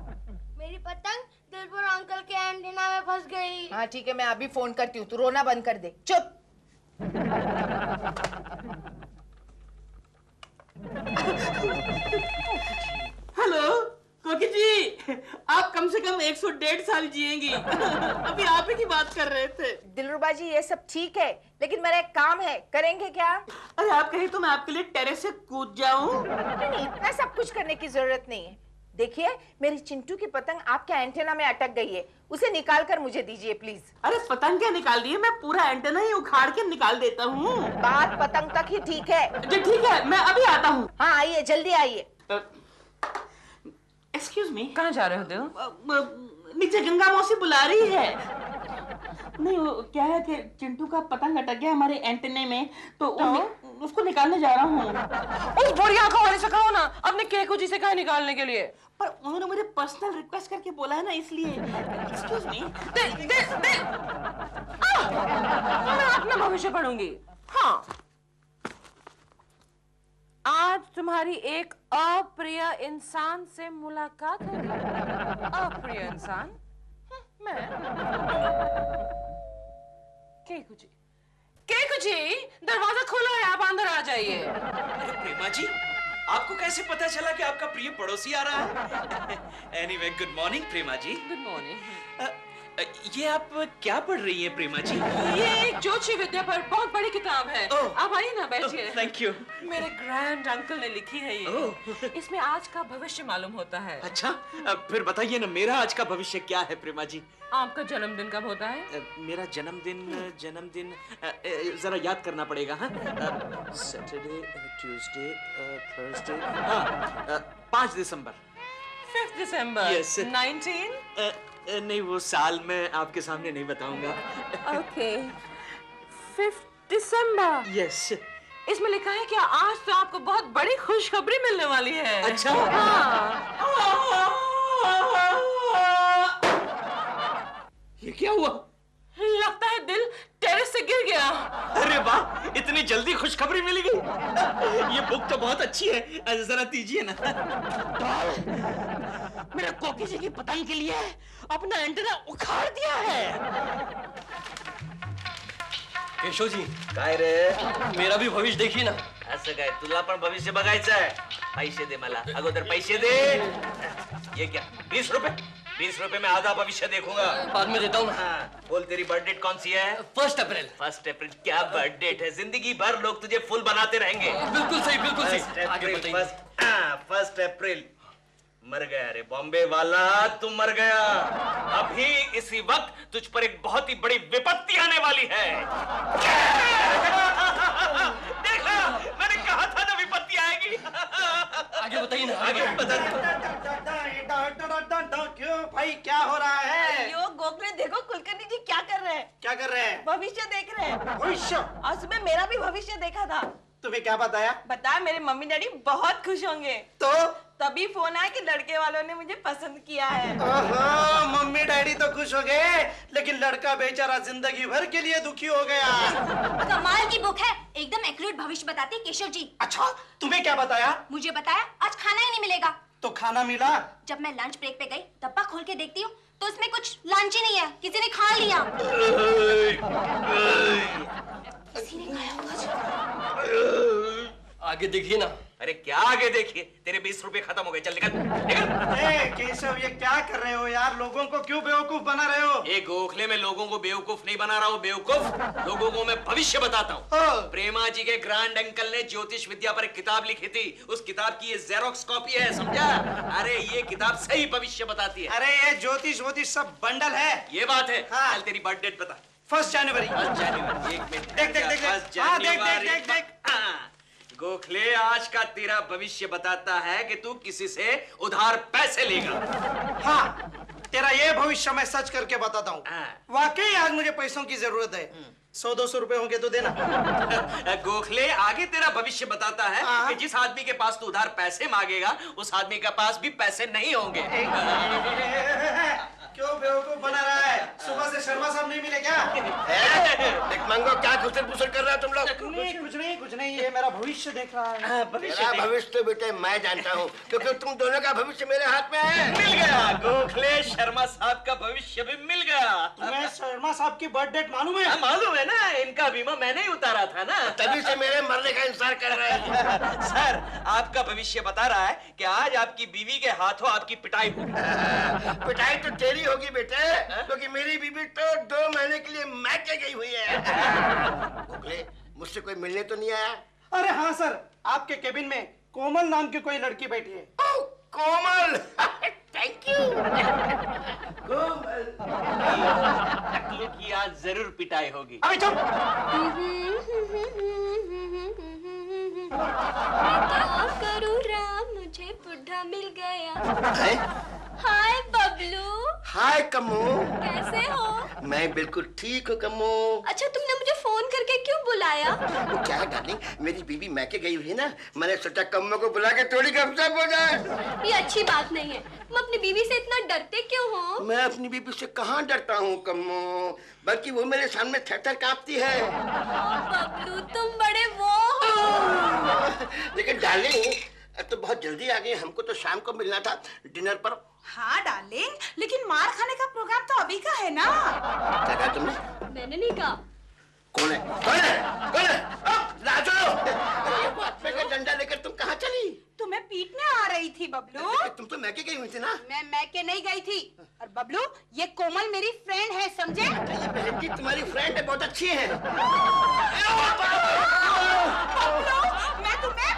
मेरी पतंग दिलपुर अंकल के एंटीना में फंस गई। हाँ ठीक है, मैं अभी फोन करती हूँ, तू रोना बंद कर दे। चुप। हेलो कोकी जी, आप कम से कम 101.5 साल जिएंगी। अभी आप ही की बात कर रहे थे। दिलरुबा जी ये सब ठीक है, लेकिन मेरा एक काम है, करेंगे क्या? अरे आप कहें तो मैं आपके लिए टेरेस से कूद जाऊं? नहीं, इतना सब कुछ करने की जरूरत नहीं है। देखिए, मेरी चिंटू की पतंग आपके एंटेना में अटक गई है, उसे निकाल कर मुझे दीजिए प्लीज। अरे पतंग क्या निकाल दी है, मैं पूरा एंटेना ही उखाड़ के निकाल देता हूँ। बात पतंग तक ही ठीक है। जी ठीक है, मैं अभी आता हूँ। हाँ आइए, जल्दी आइए। एक्सक्यूज मी, कहाँ जा रहे हो दिल? नीचे गंगा मौसी बुला रही है। नहीं वो क्या है कि चिंटू का पतंग अटक गया हमारे एंटेने में, तो उसको निकालने जा रहा हूँ। उस बुढ़ी आंखों वाले से कहो ना अपने केकू जी से कहे निकालने के लिए। पर उन्होंने मुझे पर्सनल रिक्वेस्ट करके बोला है ना, इसलिए। Excuse me. मैं अपना भविष्य पढ़ूंगी। हाँ, आज तुम्हारी एक अप्रिय इंसान से मुलाकात होगी। अप्रिय इंसान? मैं? केकू जी, केकू जी, दरवाजा खोलो है, आप अंदर आ जाइए। अरे प्रेमा जी, आपको कैसे पता चला कि आपका प्रिय पड़ोसी आ रहा है? Anyway, good morning Prema ji. Good morning. ये आप क्या पढ़ रही हैं प्रेमा जी? ये एक ज्योतिषी विद्या पर बहुत बड़ी किताब है। आप आइए ना, बैठिए। Thank you. मेरे ग्रैंड अंकल ने लिखी है ये। इसमें आज का भविष्य मालूम होता है। अच्छा, फिर बताइए ना, मेरा आज का भविष्य क्या है प्रेमा जी? आपका जन्मदिन कब होता है? मेरा जन्मदिन जरा याद करना पड़ेगा। हाँ, सैटरडे, ट्यूसडे, थर्सडे, हाँ 5 दिसंबर। 5 दिसंबर। Yes. 19? नहीं, वो साल मैं आपके सामने नहीं बताऊंगा। ओके, 5 दिसंबर। यस। इसमें लिखा है कि आज तो आपको बहुत बड़ी खुशखबरी मिलने वाली है। अच्छा। हाँ। ये क्या हुआ? लगता है दिल टेरेस से गिर गया। अरे वाह, इतनी जल्दी खुशखबरी मिल गई। ये बुक तो बहुत अच्छी है, जरा दीजिए ना। मेरा कोकी जी की पतंग के लिए अपना एंटेना उखाड़ दिया है। केशव जी, काय रे, मेरा भी भविष्य देखिए ना। असं काय, तुला पण भविष्य बघायचं आहे? पैसे दे मला, अगोदर पैसे दे। ये क्या, 20 रुपए? 20 रुपए में आधा भविष्य देखूंगा। बाद में देता हूँ। हाँ, बोल तेरी बर्थ डेट कौन सी है? 1 अप्रैल। 1 अप्रैल क्या बर्थ डेट है? जिंदगी भर लोग तुझे फुल बनाते रहेंगे। बिल्कुल सही, बिल्कुल सही। 1 आगे अप्रैल, बताइए। 1 अप्रैल। मर गया रे बॉम्बे वाला, तू मर गया। अभी इसी वक्त तुझ पर एक बहुत ही बड़ी विपत्ति आने वाली है। देखा, मैंने कहा था ना विपत्ति आएगी। आगे बताइए ना, आगे। क्यों भाई, क्या हो रहा है? यो गोखले, देखो कुलकर्णी जी क्या कर रहे हैं। क्या कर रहे हैं? भविष्य देख रहे हैं। भविष्य? आज मैं मेरा भी भविष्य देखा था। तुम्हें क्या बताया? बताया मेरे मम्मी डैडी बहुत खुश होंगे। तो तभी फोन आया कि लड़के वालों ने मुझे पसंद किया है। ओहो, मम्मी डैडी तो खुश हो गए, लेकिन लड़का बेचारा जिंदगी भर के लिए दुखी हो गया। कमाल की बुक है, एकदम एक्यूरेट भविष्य बताती है केशव जी। अच्छा, तुम्हें क्या बताया? मुझे बताया आज खाना ही नहीं मिलेगा। तो खाना मिला? जब मैं लंच ब्रेक पे गई, डब्बा खोल के देखती हूँ तो उसमें कुछ लंच ही नहीं है, किसी ने खा लिया। किसी ने खाया होगा। आगे देखिए ना। अरे क्या आगे देखिए, तेरे 20 रुपए खत्म हो गए, चल निकल निकल। ए, केशव ये क्या कर रहे हो यार, लोगों को क्यों बेवकूफ बना रहे हो? ये गोखले में लोगों को बेवकूफ नहीं बना रहा हूँ, बेवकूफ लोगों को मैं भविष्य बताता हूँ। प्रेमा जी के ग्रैंड अंकल ने ज्योतिष विद्या पर एक किताब लिखी थी, उस किताब की ये जेरोक्स कॉपी है, समझा? अरे ये किताब सही भविष्य बताती है। अरे ये ज्योतिष वोतिष सब बंडल है। ये बात है। हाँ। चल तेरी बर्थ डेट बता। 1 जनवरी। 1 जनवरी। एक मिनट। देख देख देख देख। हाँ देख देख देख देख। हाँ। गोखले आज का तेरा भविष्य बताता है कि तू किसी से उधार पैसे लेगा। हाँ, तेरा ये भविष्य मैं सच करके बताता हूँ। वाकई आज मुझे पैसों की जरूरत है। 100-200 रुपए होंगे तो देना। गोखले आगे तेरा भविष्य बताता है कि जिस आदमी के पास तू उधार पैसे मांगेगा, उस आदमी के पास भी पैसे नहीं होंगे। क्यों बेवकूफ बना रहा है? सुबह से शर्मा साहब नहीं मिले क्या? देख मंगो, क्या घुसर पुसर कर रहा है तुम लोग? कुछ नहीं, ये मेरा भविष्य देख रहा है। मेरा भविष्य तो बेटे मैं जानता हूँ, क्योंकि तुम दोनों का भविष्य मेरे हाथ में है। मिल गया, गोखले शर्मा साहब का भविष्य भी मिल गया। तुम्हें शर्मा साहब की बर्थ डेट मालूम है? मालूम है ना, इनका बीमा मैंने ही उतारा था ना, तभी से मेरे मरने का इंतजार कर रहे हैं। सर आपका भविष्य बता रहा है कि आज आपकी बीवी के हाथों आपकी पिटाई होगी। पिटाई तो तेरी होगी बेटे, क्योंकि मेरी बीवी तो 2 महीने के लिए मैके गई हुई है। मुझसे कोई मिलने तो नहीं आया? अरे हाँ सर, आपके केबिन में कोमल नाम की कोई लड़की बैठी है। ओह, कोमल। Thank you. कोमल टकलू की आज जरूर पिटाई होगी। अबे चुप। क्या करूं राम, मुझे बुढ़ा मिल गया। हाय बबलू। हाय कम्मू। कैसे हो? मैं बिल्कुल ठीक हूँ कम्मू। अच्छा तुमने मुझे फोन करके क्यों बुलाया? वो क्या है डार्लिंग, मेरी बीवी मैके गई हुई है ना, मैंने सोचा कम्मू को बुला के थोड़ी गपशप हो जाए। ये अच्छी बात नहीं है। तुम अपनी बीवी से इतना डरते क्यों हो? मैं अपनी बीवी से कहाँ डरता हूँ कम्मू, बल्कि वो मेरे सामने थर-थर कांपती है। बबलू तुम बड़े वो हो। लेकिन डार्लिंग तो बहुत जल्दी आ गई, हमको तो शाम को मिलना था डिनर पर। हाँ डार्लिंग, लेकिन मार खाने का प्रोग्राम तो अभी का है ना। क्या कहा तुमने? मैंने नहीं कहा। कौन है? कौन है? कौन है? लाजो! का डंडा लेकर तुम कहाँ चली? तुम्हें पीटने आ रही थी बबलू। तुम तो मैके गई हुई थी ना? मैं मैके नहीं गई थी। और बबलू ये कोमल मेरी फ्रेंड है, समझे? ये बहन जी तुम्हारी फ्रेंड है, बहुत अच्छी है। बबलू मैं तुम्हें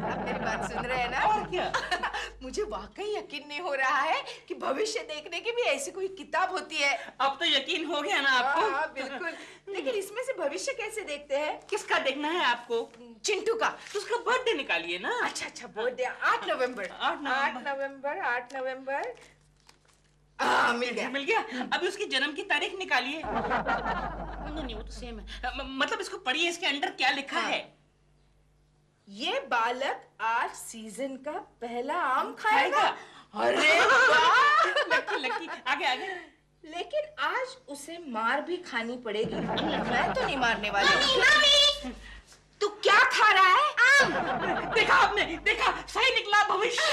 आप मेरी बात सुन रहे हैं ना? और क्या? मुझे वाकई यकीन नहीं हो रहा है कि भविष्य देखने की भी ऐसी कोई किताब होती है। अब तो यकीन हो गया ना आपको? हाँ बिल्कुल। लेकिन इसमें से भविष्य कैसे देखते हैं? किसका देखना है आपको? चिंटू का। तो उसका बर्थडे निकालिए ना। अच्छा बर्थडे 8 नवंबर। 8 नवंबर। मिल गया। मिल गया। अभी उसकी जन्म की तारीख निकालिए। नहीं वो तो सेम है। मतलब इसको पढ़िए, इसके अंदर क्या लिखा है? ये बालक आज सीजन का पहला आम खाएगा। अरे लकी आगे आगे। लेकिन आज उसे मार भी खानी पड़ेगी। मैं तो नहीं मारने वाली। तू क्या खा रहा है? आम। देखा आपने? देखा सही निकला भविष्य।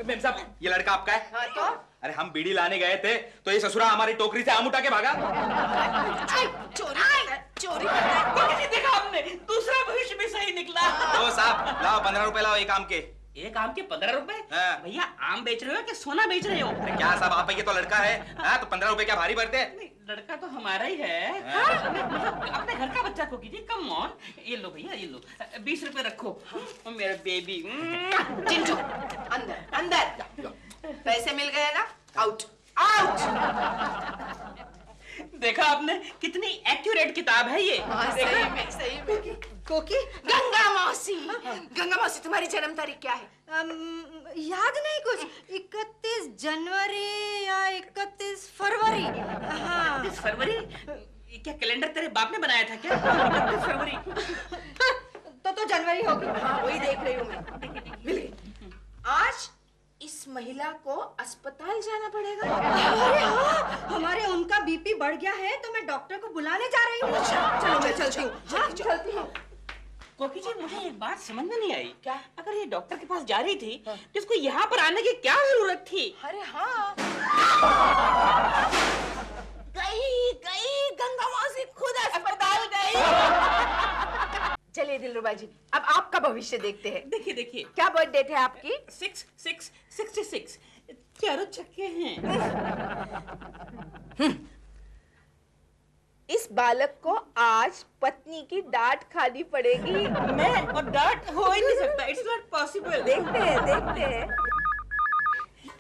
मेम साहब ये लड़का आपका है? हाँ तो? अरे हम बीड़ी लाने गए थे तो ये ससुरा हमारी टोकरी से आम उठा के भागा। चोरी देखा आपने? दूसरा भविष्य भी सही निकला। ओ साहब लाओ 15 रुपए लाओ एक आम के। एक आम के 15 रुपए? हाँ। भैया आम बेच रहे हो कि सोना बेच रहे हो? क्या साहब आप ये तो लड़का है, हाँ तो 15 रुपए क्या भारी पड़ते हैं? नहीं लड़का तो हमारा ही है। मतलब अपने घर का बच्चा को कीजिए, कम ऑन। ये लो भैया ये लो, 20 रुपए रखो। मेरा बेबी। चिंटू अंदर पैसे मिल गए ना? आउट। देखा आपने कितनी एक्यूरेट किताब है ये? सही में। कोकी गंगा मौसी तुम्हारी जन्म तारीख क्या है? याद नहीं कुछ। 31 जनवरी या 31 फरवरी। हाँ 31 फरवरी? ये क्या कैलेंडर तेरे बाप ने बनाया था क्या? 31 फरवरी। तो जनवरी होगी। हाँ वही देख रही हूँ मैं। मिल गई। आज इस महिला को अस्पताल जाना पड़ेगा। अरे हाँ, हमारे उनका बीपी बढ़ गया है तो मैं डॉक्टर को बुलाने जा रही हूँ। चलो मैं चलती हूँ। हाँ चलती हूँ। कोकी जी मुझे एक बात समझ में नहीं आई। क्या? अगर ये डॉक्टर के पास जा रही थी तो इसको यहाँ पर आने की क्या जरूरत थी? अरे हाँ गई गंगा मौसी खुद अस्पताल गई। चलिए दिलरुबा जी अब आपका भविष्य देखते हैं। देखिए देखिए क्या बर्थडे थे आपकी? 66 चारों छक्के हैं। इस बालक को आज पत्नी की डांट खानी पड़ेगी। मैं और डांट हो ही नहीं सकता। It's not possible. देखते हैं।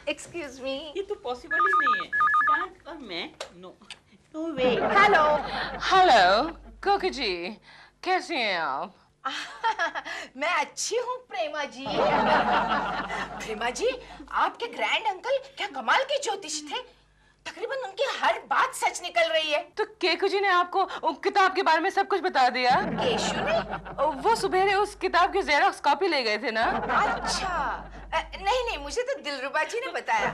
Excuse me. ये तो पॉसिबल ही नहीं है। डांट और मैं नो वे। हेलो कोकी जी, कैसी हैं आप? मैं अच्छी हूँ प्रेमा जी। प्रेमा जी आपके ग्रैंड अंकल क्या कमाल के ज्योतिष थे। तकरीबन उनकी हर बात सच निकल रही है। तो केकू जी ने आपको किताब के बारे में सब कुछ बता दिया? केशु ने? वो सुबह उस किताब की जेरॉक्स कॉपी ले गए थे ना? अच्छा नहीं मुझे तो दिलरुबा जी ने बताया।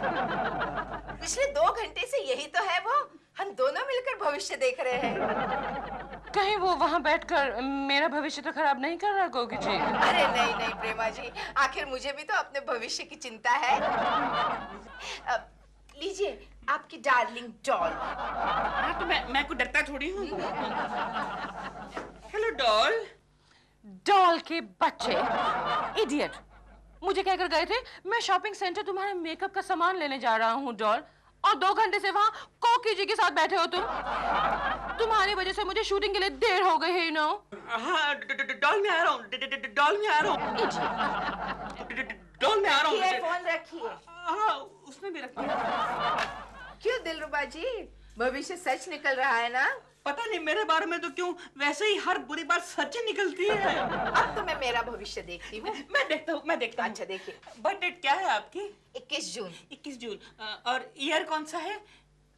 पिछले 2 घंटे से यही तो है वो। हम दोनों मिलकर भविष्य देख रहे हैं। कहीं वो वहाँ बैठकर मेरा भविष्य तो खराब नहीं कर रहा कोकी जी? अरे नहीं प्रेमा जी, आखिर मुझे भी तो अपने भविष्य की चिंता है। लीजिए आपकी डार्लिंग डॉल। हाँ तो मैं को डरता थोड़ी हूँ। Hello doll. डॉल के बच्चे, इडियट। मुझे कहकर गए थे मैं शॉपिंग सेंटर तुम्हारे मेकअप का सामान लेने जा रहा हूँ डॉल, और 2 घंटे से वहाँ कोकी जी के साथ बैठे हो तुम। तुम्हारी वजह से मुझे शूटिंग के लिए देर हो गई है यू नो। हाँ डॉल में आ रहा हूँ। डॉल में आ रहा हूँ। फोन रखिए। हाँ उसमें भी रखिए। क्यों दिलरुबा जी, भविष्य सच निकल रहा है ना? पता नहीं मेरे बारे में तो क्यों वैसे ही हर बुरी बात सच ही निकलती है। अब तो मैं मेरा भविष्य देखती हूँ। मैं देखता हूँ। अच्छा देखिए। बर्थ डेट क्या है आपकी? 21 जून। 21 जून। और ईयर कौन सा है?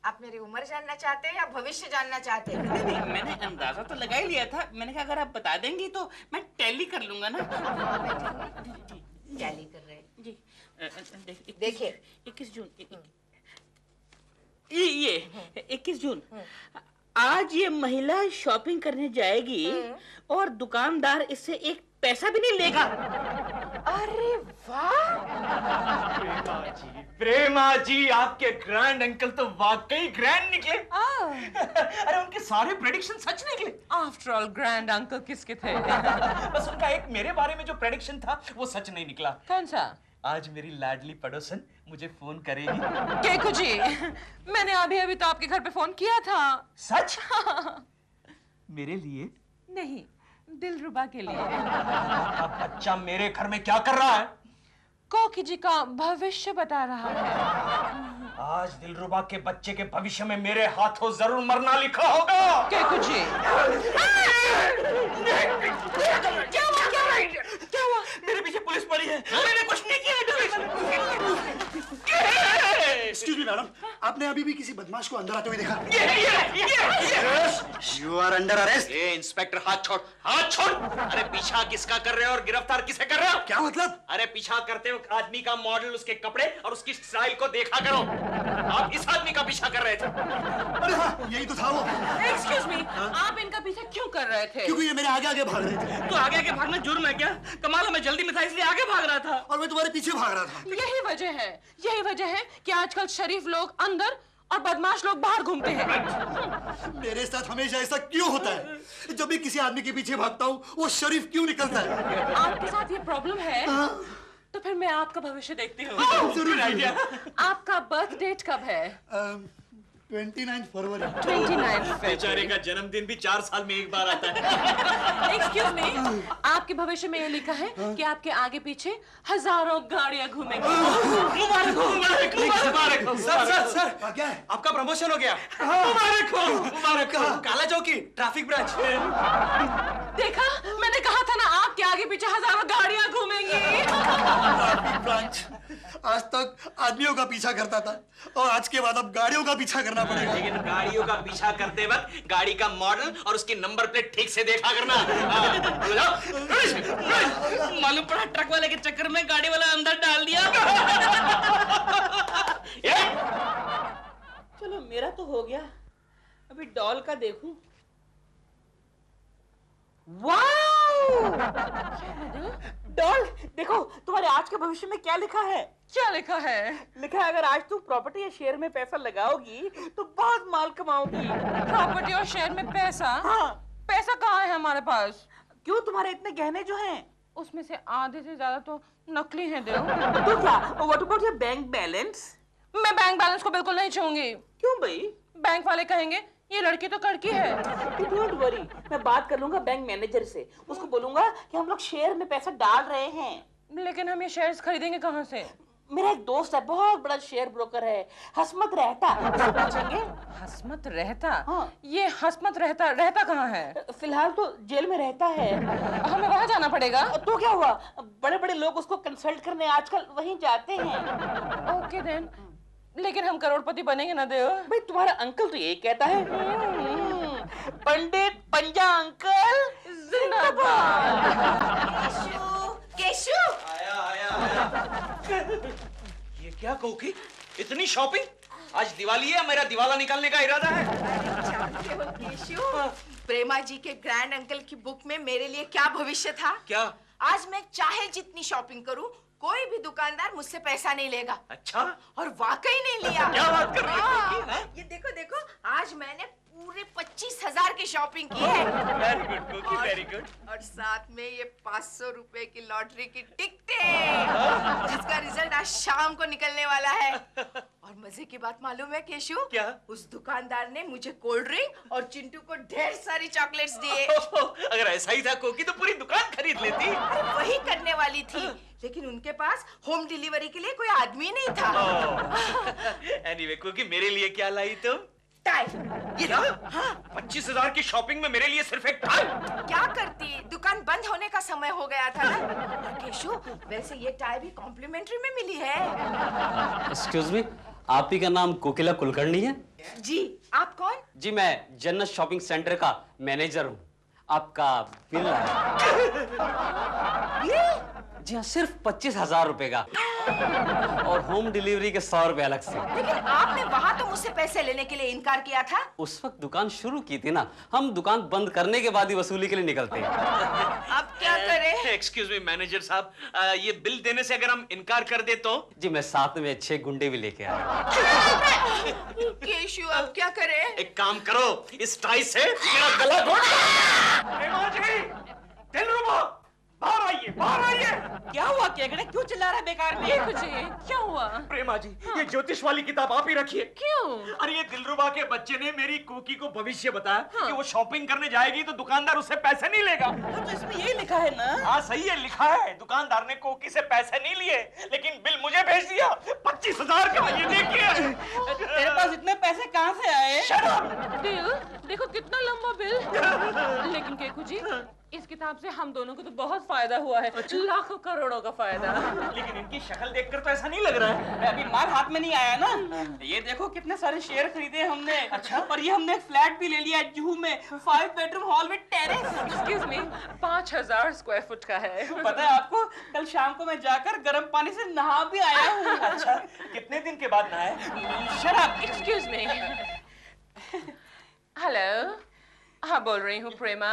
आप मेरी उम्र जानना चाहते हैं या भविष्य जानना चाहते हैं? नहीं, मैंने अंदाजा तो लगा ही लिया था। मैंने कहा अगर आप बता देंगी तो मैं टैली कर लूंगा ना। टैली कर रहे हैं जी। देखिए 21 जून। ये 21 जून। आज ये महिला शॉपिंग करने जाएगी और दुकानदार इससे एक पैसा भी नहीं लेगा। अरे वाह! प्रेमा जी आपके ग्रैंड अंकल तो वाकई ग्रैंड निकले। अरे उनके सारे प्रेडिक्शन सच निकले। आफ्टर ऑल ग्रैंड अंकल किसके थे? बस उनका एक मेरे बारे में जो प्रेडिक्शन था वो सच नहीं निकला। कौन सा? आज मेरी लाडली पड़ोसन मुझे फोन करेगी। केकू जी, मैंने अभी तो आपके घर पे फोन किया था। सच? मेरे लिए? नहीं, दिलरुबा के लिए। बच्चा मेरे घर में क्या कर रहा है? कोकी जी का भविष्य बता रहा है। आज दिलरुबा के बच्चे के भविष्य में मेरे हाथों जरूर मरना लिखा होगा। केकू जी, क्या हुआ? मेरे पीछे पुलिस पड़ी है। मैंने कुछ नहीं किया। एक्सक्यूज मी मैडम, आपने अभी भी किसी बदमाश को अंदर आते हुए देखा? You are under arrest. ए इंस्पेक्टर हाथ छोड़, हाथ छोड़। अरे पीछा किसका कर रहे हो और गिरफ्तार किसे कर रहे हो? क्या मतलब? अरे पीछा करते वक्त आदमी का मॉडल, उसके कपड़े और उसकी स्टाइल को देखा करो। आप इस आदमी का पीछा कर रहे थे। अरे हाँ, यही तो था वो। एक्सक्यूज मी, आप इनका पीछा क्यों कर रहे थे? क्योंकि ये मेरे आगे आगे भाग रहे थे। तो आगे आगे भागना जुर्म है क्या? कमाल है, मैं जल्दी में था इसलिए आगे भाग रहा था। और मैं तुम्हारे पीछे भाग रहा था। यही वजह है कि आजकल शरीफ लोग अंदर और बदमाश लोग बाहर घूमते हैं। मेरे साथ हमेशा ऐसा क्यों होता है? जब भी किसी आदमी के पीछे भागता हूँ वो शरीफ क्यों निकलता है? आपके साथ ये प्रॉब्लम है? तो फिर मैं आपका भविष्य देखती हूँ। जरूर आइडिया। आपका बर्थ डेट कब है? 29 फरवरी। 29 बेचारे का जन्मदिन भी 4 साल में एक बार आता है। एक्सक्यूज मी, आपके भविष्य में ये लिखा है कि आपके आगे पीछे हजारों गाड़ियां घूमेंगी। मुबारक हो, मुबारक हो, मुबारक हो। सर क्या है? आपका प्रमोशन हो गया। मुबारक हो, मुबारक हो। काला चौकी ट्रैफिक ब्रांच। देखा, मैंने कहा था ना आपके आगे पीछे हजारों गाड़ियां घूमेंगी। ब्रांच। आज तक आदमियों का पीछा करता था और आज के बाद अब गाड़ियों का पीछा करना पड़ेगा। लेकिन गाड़ियों का पीछा करते वक्त गाड़ी का मॉडल और उसकी नंबर प्लेट ठीक से देखा करना। मालूम पड़ा ट्रक वाले के चक्कर में गाड़ी वाला अंदर डाल दिया। चलो मेरा तो हो गया, अभी डॉल का देखूं। वाओ! डॉल देखो तुम्हारे आज के भविष्य में क्या लिखा है। क्या लिखा है? लिखा है अगर आज तुम प्रॉपर्टी या शेयर में पैसा लगाओगी तो बहुत माल कमाओगी। प्रॉपर्टी और शेयर में पैसा? हाँ। पैसा कहाँ है हमारे पास? क्यों तुम्हारे इतने गहने जो हैं? उसमें से आधे से ज्यादा तो नकली हैं दिल। तो क्या? What about your bank balance? मैं बैंक बैलेंस को बिल्कुल नहीं छूंगी। क्यों भाई? बैंक वाले कहेंगे ये लड़की तो कड़की है। डोंट वरी, मैं बात कर लूंगा बैंक मैनेजर से। उसको बोलूंगा कि हम लोग शेयर में पैसा डाल रहे हैं। लेकिन हम ये शेयर्स खरीदेंगे कहाँ से? मेरा एक दोस्त है, बहुत बड़ा शेयर ब्रोकर है, हसमत रहता। उससे पूछेंगे। हसमत रहता? हाँ। ये हसमत रहता कहाँ है? फिलहाल तो जेल में रहता है। हमें वहाँ जाना पड़ेगा? तो क्या हुआ, बड़े बड़े लोग उसको कंसल्ट करने आजकल वहीं जाते हैं। ओके देन, लेकिन हम करोड़पति बनेंगे ना देव? भाई तुम्हारा अंकल तो यही कहता है। पंडित पंजा अंकल जिंदाबाद। केशु! आया। ये क्या कोकी, इतनी शॉपिंग? आज दिवाली है, मेरा दिवाला निकालने का इरादा है। जानते हो केशु, प्रेमा जी के ग्रैंड अंकल की बुक में मेरे लिए क्या भविष्य था? क्या? आज मैं चाहे जितनी शॉपिंग करूं, कोई भी दुकानदार मुझसे पैसा नहीं लेगा। अच्छा? और वाकई नहीं लिया। क्या बात कर रही हो? हाँ, ये देखो देखो, आज मैंने पूरे 25,000 की शॉपिंग की है। वेरी गुड कोकी, वेरी गुड। और साथ में ये 500 रुपए की लॉटरी की टिकटें, जिसका रिजल्ट आज शाम को निकलने वाला है। और मजे की बात मालूम है केशु? क्या? उस दुकानदार ने मुझे कोल्ड ड्रिंक और चिंटू को ढेर सारी चॉकलेट्स दिए। अगर ऐसा ही था कोकी तो पूरी दुकान खरीद लेती। अरे वही करने वाली थी, लेकिन उनके पास होम डिलीवरी के लिए कोई आदमी नहीं था। एनीवे कोकी, मेरे लिए क्या लाई तुम? टाई। ये क्या? हाँ। 25,000 की शॉपिंग में मेरे लिए सिर्फ एक टाई? क्या करती, दुकान बंद होने का समय हो गया था ना। केशु, वैसे ये टाई भी कॉम्प्लीमेंट्री में मिली है। एक्सक्यूज मी, आप ही का नाम कोकिला कुलकर्णी है? जी, आप कौन? जी मैं जन्नत शॉपिंग सेंटर का मैनेजर हूँ। आपका बिल जी हाँ, सिर्फ 25,000 रुपए का और होम डिलीवरी के 100 रुपए अलग से। लेकिन आपने वहाँ तो मुझसे पैसे लेने के लिए इनकार किया था। उस वक्त दुकान शुरू की थी ना, हम दुकान बंद करने के बाद ही वसूली के लिए निकलते हैं। अब क्या करें? एक्सक्यूज मी मैनेजर साहब, ये बिल देने से अगर हम इनकार कर दे तो? जी मैं साथ में 6 गुंडे भी लेके आया। केशु, अब क्या करें? एक काम करो, इस टाई से मेरा गला घोट दो। प्रेमा जी, दिलरुबा, बाहर आइए, बाहर आइए। क्या हुआ केकड़े, क्यों चिल्ला रहा है बेकार में? कुछ क्या हुआ? प्रेमा जी, ये ज्योतिष वाली किताब आप ही रखिए। क्यों? अरे ये दिलरुबा के बच्चे ने मेरी कोकी को भविष्य बताया कि वो शॉपिंग करने जाएगी तो दुकानदार उससे पैसे नहीं लेगा। तो इसमें यही लिखा है ना? हाँ सही है, लिखा है। दुकानदार ने कोकी से पैसे नहीं लिए, लेकिन बिल मुझे भेज दिया 25,000 का। ये देखिए। तेरे पास इतने पैसे कहाँ से आए? बिल देखो कितना लंबा बिल। लेकिन केकू जी, इस किताब से हम दोनों को तो बहुत फायदा हुआ है। लाखों करोड़ों का फायदा। लेकिन इनकी शक्ल देखकर तो ऐसा नहीं लग रहा है। अभी माल हाथ में नहीं आया ना। ये देखो कितने सारे शेयर खरीदे हमने। अच्छा। और ये हमने एक फ्लैट भी ले लिया जुहू में, 5 bedroom hall with terrace. Excuse me, 5,000 square foot का है। पता है आपको, कल शाम को मैं जाकर गर्म पानी से नहा भी आया हूँ। अच्छा, कितने दिन के बाद नहाए? शराब। Excuse me. हेलो, हाँ बोल रही हूँ प्रेमा,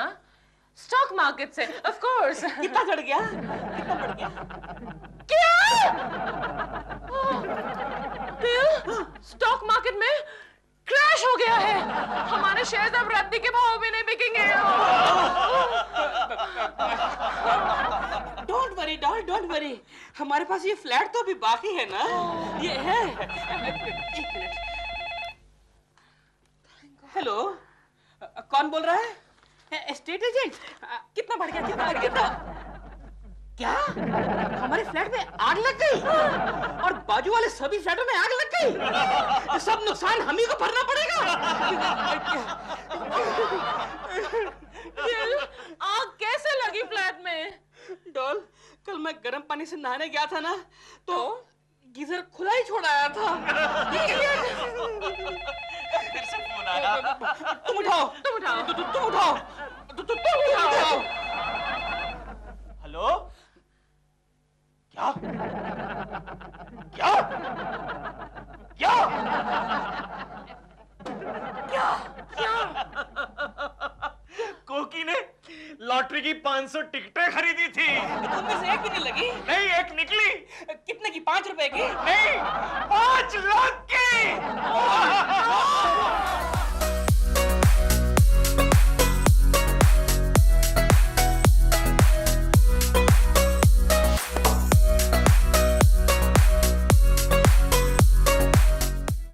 स्टॉक मार्केट से। Of course. कितना चढ़ गया? कितना बढ़ गया? क्या? बिल, स्टॉक मार्केट में क्रैश हो गया है। हमारे शेयर्स अब रद्दी के भाव भी नहीं बिकेंगे। Don't worry doll, don't worry. हमारे पास ये फ्लैट तो अभी बाकी है ना। ये है। एक मिनट। हेलो, कौन बोल रहा है? Estate agent. कितना बढ़ गया, कितना बढ़ गया? क्या हमारे फ्लैट में आग लग गई और बाजू वाले सभी फ्लैटों में आग लग गई? सब नुकसान हम ही को भरना पड़ेगा। आग कैसे लगी फ्लैट में? डॉल, कल मैं गर्म पानी से नहाने गया था ना, तो गीजर खुला ही छोड़ आया था। फिर से फोन आया। तुम उठाओ, तुम उठाओ, तुम उठाओ, तुम उठाओ। हेलो? क्या? क्या? क्या? क्या? कोकी ने लॉटरी की 500 टिकटें खरीदी थी। तो उनमें से एक भी नहीं लगी? नहीं, एक निकली। कितने की? 5 रुपए की? नहीं, 5